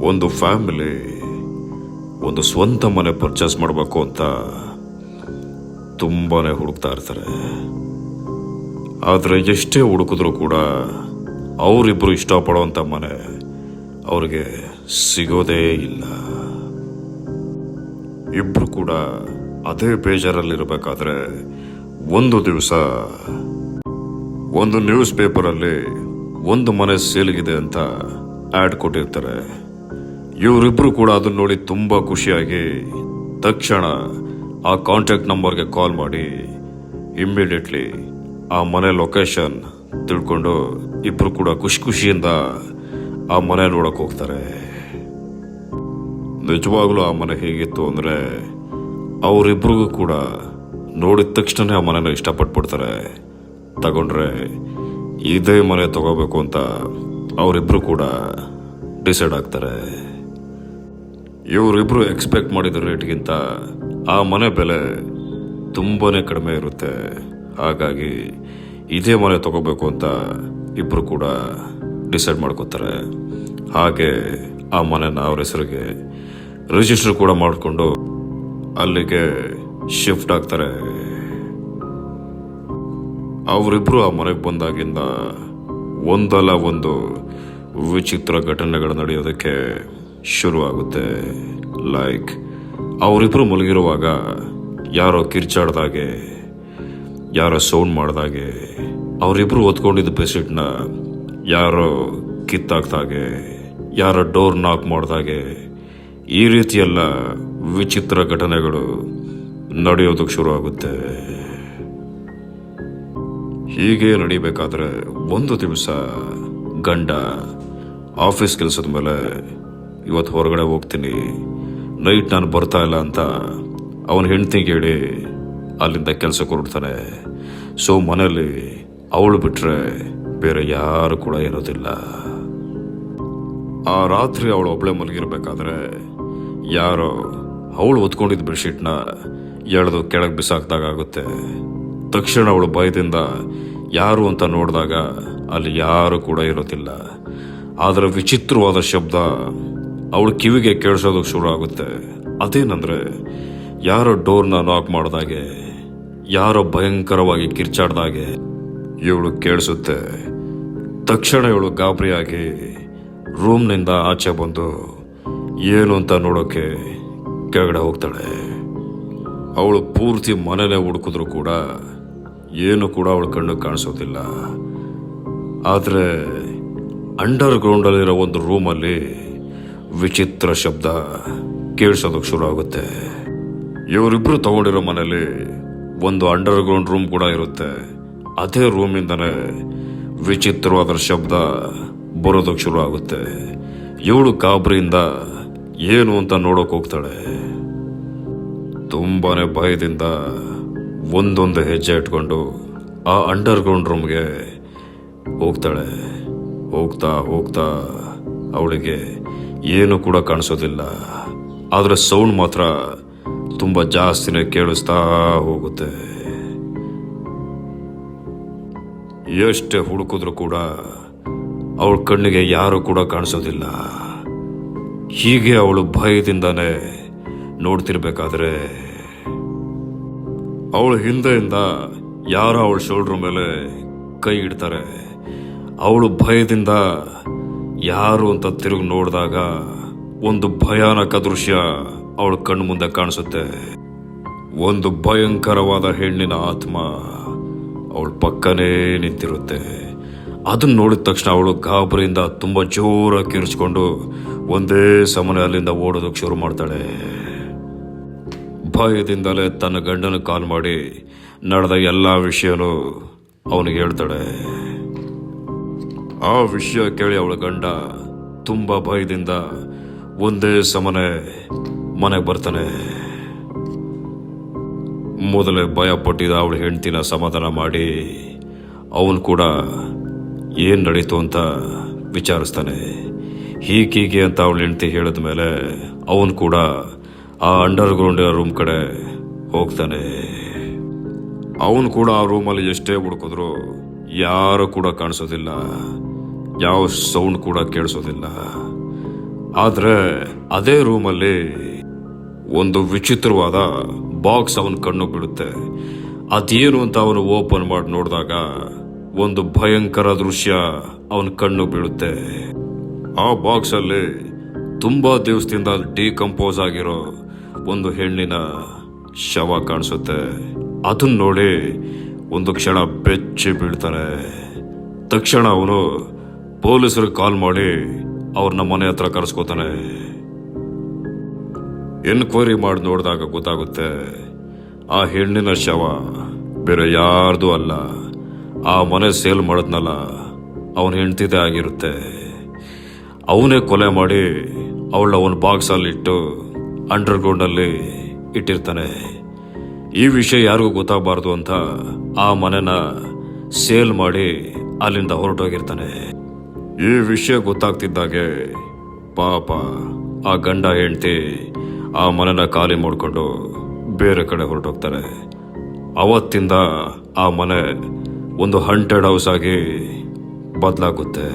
ಒಂದು ಫ್ಯಾಮಿಲಿ ಒಂದು ಸ್ವಂತ ಮನೆ ಪರ್ಚೇಸ್ ಮಾಡಬೇಕು ಅಂತ ತುಂಬಾ ಹುಡುಕ್ತಾ ಇರ್ತಾರೆ. ಆದರೆ ಎಷ್ಟೇ ಹುಡುಕಿದ್ರೂ ಕೂಡ ಅವರಿಬ್ಬರು ಇಷ್ಟಪಡೋವಂಥ ಮನೆ ಅವ್ರಿಗೆ ಸಿಗೋದೇ ಇಲ್ಲ. ಇಬ್ಬರು ಕೂಡ ಅದೇ ಬೇಜಾರಲ್ಲಿರಬೇಕಾದ್ರೆ ಒಂದು ದಿವಸ ಒಂದು ನ್ಯೂಸ್ ಪೇಪರಲ್ಲಿ ಒಂದು ಮನೆ ಸೇಲ್ಗಿದೆ ಅಂತ ಆ್ಯಡ್ ಕೊಟ್ಟಿರ್ತಾರೆ. ಇವರಿಬ್ರು ಕೂಡ ಅದನ್ನ ನೋಡಿ ತುಂಬಾ ಖುಷಿಯಾಗಿ ತಕ್ಷಣ ಆ ಕಾಂಟ್ಯಾಕ್ಟ್ ನಂಬರ್ಗೆ ಕಾಲ್ ಮಾಡಿ ಇಮ್ಮಿಡಿಯೇಟ್ಲಿ ಆ ಮನೆ ಲೊಕೇಶನ್ ತಿಳ್ಕೊಂಡು ಇಬ್ರು ಕೂಡ ಖುಷಿಯಿಂದ ಆ ಮನೆ ನೋಡಕ್ ಹೋಗ್ತಾರೆ. ನಿಜವಾಗ್ಲೂ ಆ ಮನೆ ಹೇಗಿತ್ತು ಅಂದ್ರೆ ಅವರಿಬ್ರಿಗೂ ಕೂಡ ನೋಡಿದ ತಕ್ಷಣ ಆ ಮನೆನ ಇಷ್ಟಪಟ್ಬಿಡ್ತಾರೆ. ತಗೊಂಡ್ರೆ ಇದೇ ಮನೆ ತಗೋಬೇಕು ಅಂತ ಅವರಿಬ್ರು ಕೂಡ ಡಿಸೈಡ್ ಆಗ್ತಾರೆ. ಇವರಿಬ್ರು ಎಕ್ಸ್ಪೆಕ್ಟ್ ಮಾಡಿದ ರೇಟ್ಗಿಂತ ಆ ಮನೆ ಬೆಲೆ ತುಂಬಾನೇ ಕಡಿಮೆ ಇರುತ್ತೆ. ಹಾಗಾಗಿ ಇದೇ ಮನೆ ತಗೋಬೇಕು ಅಂತ ಇಬ್ರು ಕೂಡ ಡಿಸೈಡ್ ಮಾಡ್ಕೋತಾರೆ. ಹಾಗೆ ಆ ಮನೆನ ಅವ್ರ ಹೆಸರಿಗೆ ರಿಜಿಸ್ಟರ್ ಕೂಡ ಮಾಡಿಕೊಂಡು ಅಲ್ಲಿಗೆ ಶಿಫ್ಟ್ ಆಗ್ತಾರೆ. ಅವರಿಬ್ರು ಆ ಮನೆಗೆ ಬಂದಾಗಿಂದ ಒಂದಲ್ಲ ಒಂದು ವಿಚಿತ್ರ ಘಟನೆಗಳು ನಡೆಯೋದಕ್ಕೆ ಶುರು ಆಗುತ್ತೆ. ಲೈಕ್ ಅವರಿಬ್ರು ಮಲಗಿರುವಾಗ ಯಾರೋ ಕಿರ್ಚಾಡ್ದಾಗೆ, ಯಾರೋ ಸೌಂಡ್ ಮಾಡ್ದಾಗೆ, ಅವರಿಬ್ರು ಓದ್ಕೊಂಡಿದ್ದ ಬೆಡ್ಶೀಟ್ನ ಯಾರೋ ಕಿತ್ತಾಕ್ದಾಗೆ, ಯಾರೋ ಡೋರ್ ನಾಕ್ ಮಾಡ್ದಾಗೆ, ಈ ರೀತಿಯೆಲ್ಲ ವಿಚಿತ್ರ ಘಟನೆಗಳು ನಡೆಯೋದಕ್ಕೆ ಶುರು ಆಗುತ್ತೆ. ಹೀಗೆ ನಡಿಬೇಕಾದ್ರೆ ಒಂದು ದಿವಸ ಗಂಡ ಆಫೀಸ್ ಕೆಲಸದ ಮೇಲೆ ಇವತ್ತು ಹೊರಗಡೆ ಹೋಗ್ತೀನಿ, ನೈಟ್ ನಾನು ಬರ್ತಾ ಇಲ್ಲ ಅಂತ ಅವನ ಹೆಂಡತಿಗೆ ಹೇಳಿ ಅಲ್ಲಿಂದ ಕೆಲಸಕ್ಕೆ ಹೊರಡ್ತಾನೆ. ಸೊ ಮನೇಲಿ ಅವಳು ಬಿಟ್ರೆ ಬೇರೆ ಯಾರು ಕೂಡ ಇರೋದಿಲ್ಲ. ಆ ರಾತ್ರಿ ಅವಳು ಒಬ್ಳೆ ಮಲಗಿರ್ಬೇಕಾದ್ರೆ ಯಾರೋ ಅವಳು ಹೊತ್ಕೊಂಡಿದ್ದ ಬೆಡ್ಶೀಟ್ನ ಎಳೆದು ಕೆಳಗೆ ಬಿಸಾಕ್ದಾಗುತ್ತೆ. ತಕ್ಷಣ ಅವಳು ಭಯದಿಂದ ಯಾರು ಅಂತ ನೋಡಿದಾಗ ಅಲ್ಲಿ ಯಾರು ಕೂಡ ಇರೋದಿಲ್ಲ. ಆದರೆ ವಿಚಿತ್ರವಾದ ಶಬ್ದ ಅವಳು ಕಿವಿಗೆ ಕೇಳಿಸೋದಕ್ಕೆ ಶುರು ಆಗುತ್ತೆ. ಅದೇನಂದ್ರೆ ಯಾರೋ ಡೋರ್ನ ನಾಕ್ ಮಾಡ್ದಾಗೆ, ಯಾರೋ ಭಯಂಕರವಾಗಿ ಕಿರ್ಚಾಡ್ದಾಗೆ ಇವಳು ಕೇಳಿಸುತ್ತೆ. ತಕ್ಷಣ ಇವಳು ಗಾಬರಿಯಾಗಿ ರೂಮ್ನಿಂದ ಆಚೆ ಬಂದು ಏನು ಅಂತ ನೋಡೋಕೆ ಕೆಳಗಡೆ ಹೋಗ್ತಾಳೆ. ಅವಳು ಪೂರ್ತಿ ಮನೆನೇ ಹುಡುಕಿದ್ರು ಕೂಡ ಏನು ಕೂಡ ಅವಳ ಕಣ್ಣು ಕಾಣಿಸೋದಿಲ್ಲ. ಆದರೆ ಅಂಡರ್ ಗ್ರೌಂಡಲ್ಲಿರೋ ಒಂದು ರೂಮಲ್ಲಿ ವಿಚಿತ್ರ ಶಬ್ದ ಕೇಳಿಸೋದಕ್ಕೆ ಶುರು ಆಗುತ್ತೆ. ಇವರಿಬ್ರು ತಗೊಂಡಿರೋ ಮನೆಯಲ್ಲಿ ಒಂದು ಅಂಡರ್ ಗ್ರೌಂಡ್ ರೂಮ್ ಕೂಡ ಇರುತ್ತೆ. ಅದೇ ರೂಮಿಂದನೇ ವಿಚಿತ್ರವಾದ ಶಬ್ದ ಬರೋದಕ್ಕೆ ಶುರು ಆಗುತ್ತೆ. ಇವಳು ಗಾಬರಿಯಿಂದ ಏನು ಅಂತ ನೋಡೋಕೆ ಹೋಗ್ತಾಳೆ. ತುಂಬಾನೇ ಭಯದಿಂದ ಒಂದೊಂದು ಹೆಜ್ಜೆ ಇಟ್ಕೊಂಡು ಆ ಅಂಡರ್ ಗ್ರೌಂಡ್ ರೂಮ್ಗೆ ಹೋಗ್ತಾಳೆ. ಹೋಗ್ತಾ ಹೋಗ್ತಾ ಅವಳಿಗೆ ಏನು ಕೂಡ ಕಾಣಿಸೋದಿಲ್ಲ. ಆದರೆ ಸೌಂಡ್ ಮಾತ್ರ ತುಂಬ ಜಾಸ್ತಿನೇ ಕೇಳಿಸ್ತಾ ಹೋಗುತ್ತೆ. ಎಷ್ಟೇ ಹುಡುಕಿದ್ರು ಕೂಡ ಅವಳ ಕಣ್ಣಿಗೆ ಯಾರು ಕೂಡ ಕಾಣಿಸೋದಿಲ್ಲ. ಹೀಗೆ ಅವಳು ಭಯದಿಂದಾನೇ ನೋಡ್ತಿರ್ಬೇಕಾದ್ರೆ ಅವಳ ಹಿಂದೆಯಿಂದ ಯಾರೋ ಅವಳ ಶೋಲ್ಡರ್ ಮೇಲೆ ಕೈ ಇಡ್ತಾರೆ. ಅವಳು ಭಯದಿಂದ ಯಾರು ಅಂತ ತಿರುಗಿ ನೋಡಿದಾಗ ಒಂದು ಭಯಾನಕ ದೃಶ್ಯ ಅವಳ ಕಣ್ಣು ಮುಂದೆ ಕಾಣಿಸುತ್ತೆ. ಒಂದು ಭಯಂಕರವಾದ ಹೆಣ್ಣಿನ ಆತ್ಮ ಅವಳ ಪಕ್ಕನೇ ನಿಂತಿರುತ್ತೆ. ಅದನ್ನ ನೋಡಿದ ತಕ್ಷಣ ಅವಳು ಗಾಬರಿಯಿಂದ ತುಂಬಾ ಜೋರಾಗಿ ಕಿರ್ಚ್ಕೊಂಡು ಒಂದೇ ಸಮನೆ ಅಲ್ಲಿಂದ ಓಡೋದಕ್ಕೆ ಶುರು ಮಾಡ್ತಾಳೆ. ಭಯದಿಂದಲೇ ತನ್ನ ಗಂಡನ ಕಾಲ್ ಮಾಡಿ ನಡೆದ ಎಲ್ಲ ವಿಷಯನೂ ಅವನಿಗೆ ಹೇಳ್ತಾಳೆ. ಆ ವಿಷಯ ಕೇಳಿ ಅವಳ ಗಂಡ ತುಂಬಾ ಭಯದಿಂದ ಒಂದೇ ಸಮನೆ ಮನೆಗೆ ಬರ್ತಾನೆ. ಮೊದಲೇ ಭಯ ಪಟ್ಟಿದ ಅವಳ ಹೆಂಡತಿನ ಸಮಾಧಾನ ಮಾಡಿ ಅವನು ಕೂಡ ಏನ್ ನಡೀತು ಅಂತ ವಿಚಾರಿಸ್ತಾನೆ. ಹೀಗೆ ಅಂತ ಅವಳ ಹೆಂಡತಿ ಹೇಳಿದ ಮೇಲೆ ಅವನು ಕೂಡ ಆ ಅಂಡರ್ ಗ್ರೌಂಡ್ ರೂಮ್ ಕಡೆ ಹೋಗ್ತಾನೆ. ಅವನು ಕೂಡ ಆ ರೂಮಲ್ಲಿ ಎಷ್ಟೇ ಹುಡುಕಿದ್ರು ಯಾರು ಕೂಡ ಕಾಣಿಸೋದಿಲ್ಲ, ಯಾವ ಸೌಂಡ್ ಕೂಡ ಕೇಳಿಸೋದಿಲ್ಲ. ಆದ್ರೆ ಅದೇ ರೂಮಲ್ಲಿ ಒಂದು ವಿಚಿತ್ರವಾದ ಬಾಕ್ಸ್ ಅವನ ಕಣ್ಣು ಬೀಳುತ್ತೆ. ಅದೇನು ಅಂತ ಅವನು ಓಪನ್ ಮಾಡಿ ನೋಡಿದಾಗ ಒಂದು ಭಯಂಕರ ದೃಶ್ಯ ಅವನ ಕಣ್ಣು ಬೀಳುತ್ತೆ. ಆ ಬಾಕ್ಸ್ ಅಲ್ಲಿ ತುಂಬಾ ದಿವಸದಿಂದ ಡಿಕಂಪೋಸ್ ಆಗಿರೋ ಒಂದು ಹೆಣ್ಣಿನ ಶವ ಕಾಣಿಸುತ್ತೆ. ಅದನ್ನ ನೋಡಿ ಒಂದು ಕ್ಷಣ ಬೆಚ್ಚಿ ಬೀಳ್ತಾನೆ. ತಕ್ಷಣ ಅವನು ಪೊಲೀಸರಿಗೆ ಕಾಲ್ ಮಾಡಿ ಅವ್ರನ್ನ ಮನೆ ಹತ್ರ ಕರೆಸ್ಕೋತಾನೆ. ಎನ್ಕ್ವೈರಿ ಮಾಡಿ ನೋಡಿದಾಗ ಗೊತ್ತಾಗುತ್ತೆ ಆ ಹೆಣ್ಣಿನ ಶವ ಬೇರೆ ಯಾರ್ದು ಅಲ್ಲ, ಆ ಮನೆ ಸೇಲ್ ಮಾಡಿದ್ನಲ್ಲ ಅವನ ಹೆಂಡ್ತಿದೆ ಆಗಿರುತ್ತೆ. ಅವನೇ ಕೊಲೆ ಮಾಡಿ ಅವಳನ್ನ ಅವನ ಬಾಕ್ಸಲ್ಲಿ ಇಟ್ಟು ಅಂಡರ್ಗ್ರೌಂಡಲ್ಲಿ ಇಟ್ಟಿರ್ತಾನೆ. ಈ ವಿಷಯ ಯಾರಿಗೂ ಗೊತ್ತಾಗಬಾರ್ದು ಅಂತ ಆ ಮನೆನ ಸೇಲ್ ಮಾಡಿ ಅಲ್ಲಿಂದ ಹೊರಟೋಗಿರ್ತಾನೆ. ಈ ವಿಷಯ ಗೊತ್ತಾಗ್ತಿದ್ದಾಗೆ ಪಾಪ ಆ ಗಂಡ ಹೆಂಡತಿ ಆ ಮನೆನ ಖಾಲಿ ಮಾಡಿಕೊಂಡು ಬೇರೆ ಕಡೆ ಹೊರಟೋಗ್ತಾರೆ. ಅವತ್ತಿಂದ ಆ ಮನೆ ಒಂದು ಹಂಟೆಡ್ ಹೌಸ್ ಆಗಿ ಬದಲಾಗುತ್ತೆ.